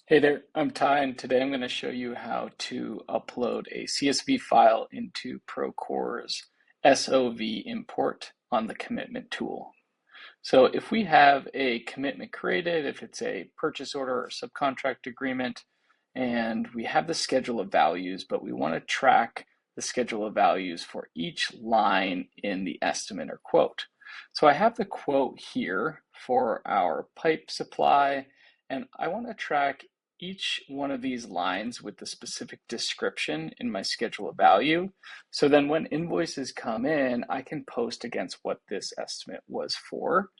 Hey there, I'm Ty, and today I'm going to show you how to upload a CSV file into Procore's SOV import on the commitment tool. So if we have a commitment created, if it's a purchase order or subcontract agreement, and we have the schedule of values, but we want to track the schedule of values for each line in the estimate or quote. So I have the quote here for our pipe supply, and I want to track each one of these lines with the specific description in my schedule of value. So then when invoices come in, I can post against what this estimate was for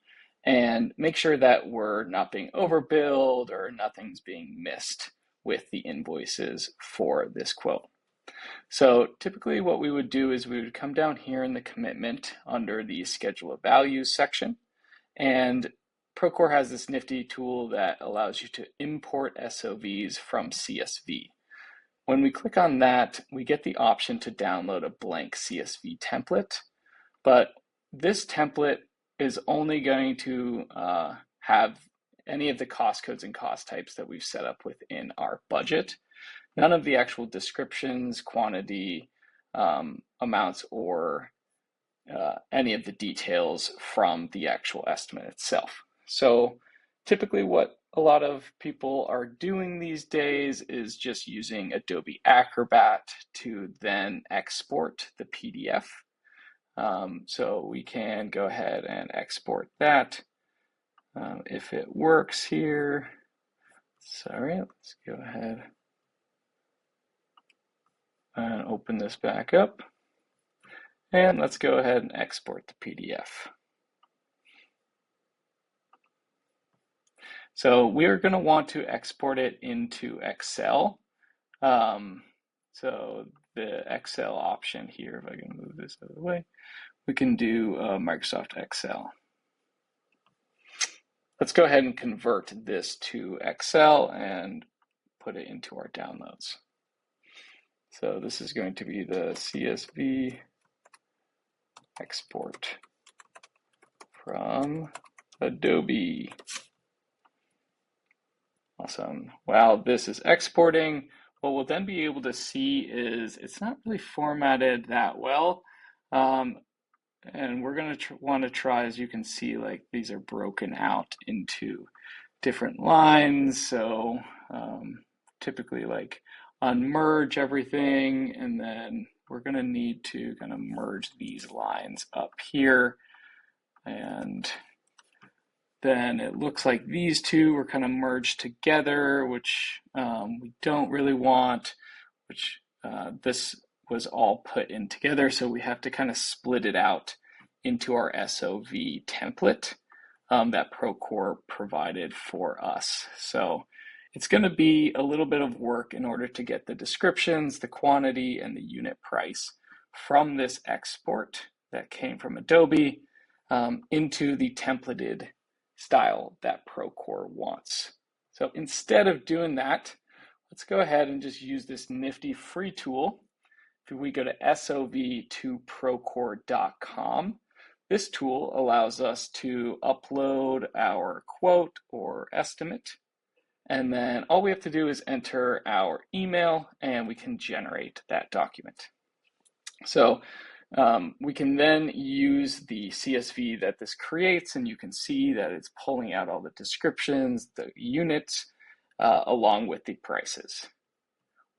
and make sure that we're not being overbilled or nothing's being missed with the invoices for this quote. So typically what we would do is we would come down here in the commitment under the schedule of values section, and Procore has this nifty tool that allows you to import SOVs from CSV. When we click on that, we get the option to download a blank CSV template, but this template is only going to have any of the cost codes and cost types that we've set up within our budget. None of the actual descriptions, quantity, amounts, or any of the details from the actual estimate itself. So typically what a lot of people are doing these days is just using Adobe Acrobat to then export the PDF. So we can go ahead and export that if it works here. Sorry, let's go ahead and open this back up. And let's go ahead and export the PDF. So we're going to want to export it into Excel. So the Excel option here, if I can move this out of the way, we can do Microsoft Excel. Let's go ahead and convert this to Excel and put it into our downloads. So this is going to be the CSV export from Adobe. Awesome. While this is exporting, what we'll then be able to see is it's not really formatted that well. And we're going to want to try, as you can see, like these are broken out into different lines. So typically like unmerge everything, and then we're going to need to kind of merge these lines up here. And then it looks like these two were kind of merged together, which we don't really want, which this was all put in together. So we have to kind of split it out into our SOV template that Procore provided for us. So it's going to be a little bit of work in order to get the descriptions, the quantity, and the unit price from this export that came from Adobe into the templated style that Procore wants. So instead of doing that, let's go ahead and just use this nifty free tool. If we go to sov2procore.com, this tool allows us to upload our quote or estimate, and then all we have to do is enter our email and we can generate that document. So we can then use the CSV that this creates, and you can see that it's pulling out all the descriptions, the units, along with the prices.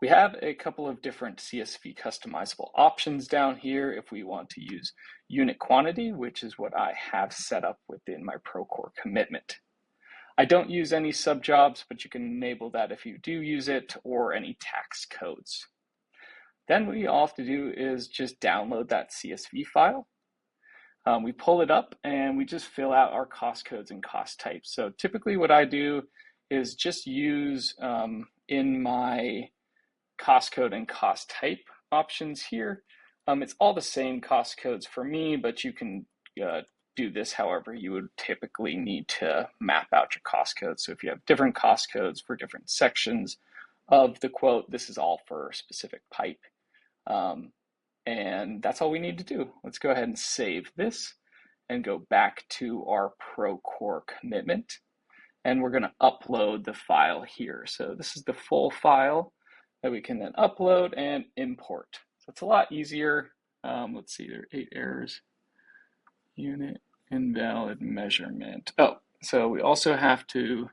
We have a couple of different CSV customizable options down here if we want to use unit quantity, which is what I have set up within my Procore commitment. I don't use any subjobs, but you can enable that if you do use it, or any tax codes. Then what you all have to do is just download that CSV file. We pull it up and we just fill out our cost codes and cost types. So typically what I do is just use in my cost code and cost type options here. It's all the same cost codes for me, but you can do this however you would typically need to map out your cost codes. So if you have different cost codes for different sections of the quote, this is all for a specific pipe. And that's all we need to do. Let's go ahead and save this and go back to our Procore commitment. and we're going to upload the file here. So this is the full file that we can then upload and import. So it's a lot easier. Let's see, there are 8 errors. Unit invalid measurement. Oh, so we also have to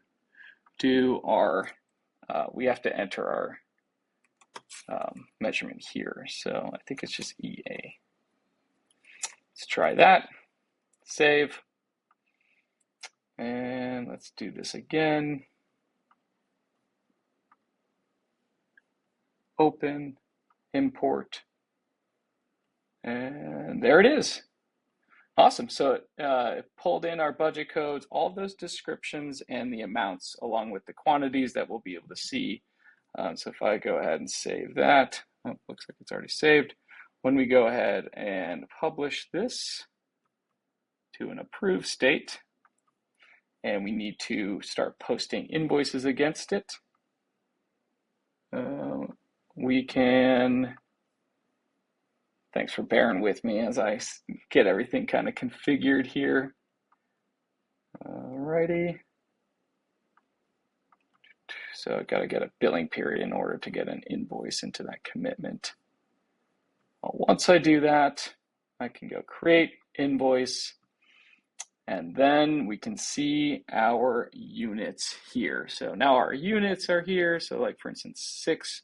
do our, we have to enter our measurement here. So I think it's just EA. Let's try that. Save. And let's do this again. Open, import, and there it is. Awesome. So it pulled in our budget codes, all of those descriptions and the amounts along with the quantities that we'll be able to see. So if I go ahead and save that, oh, looks like it's already saved. When we go ahead and publish this to an approved state, and we need to start posting invoices against it, we can, thanks for bearing with me as I get everything kind of configured here. Alrighty. So I've got to get a billing period in order to get an invoice into that commitment. Well, once I do that, I can go create invoice, and then we can see our units here. So now our units are here. So like for instance, 6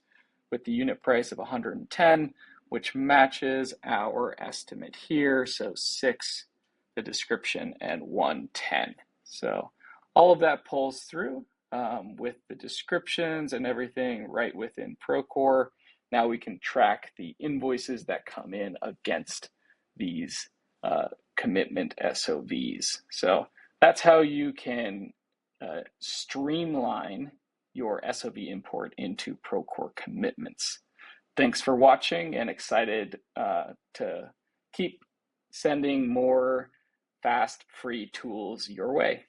with the unit price of 110, which matches our estimate here. So 6, the description, and 110. So all of that pulls through with the descriptions and everything right within Procore. Now we can track the invoices that come in against these commitment SOVs. So that's how you can streamline your SOV import into Procore commitments. Thanks for watching, and excited to keep sending more fast, free tools your way.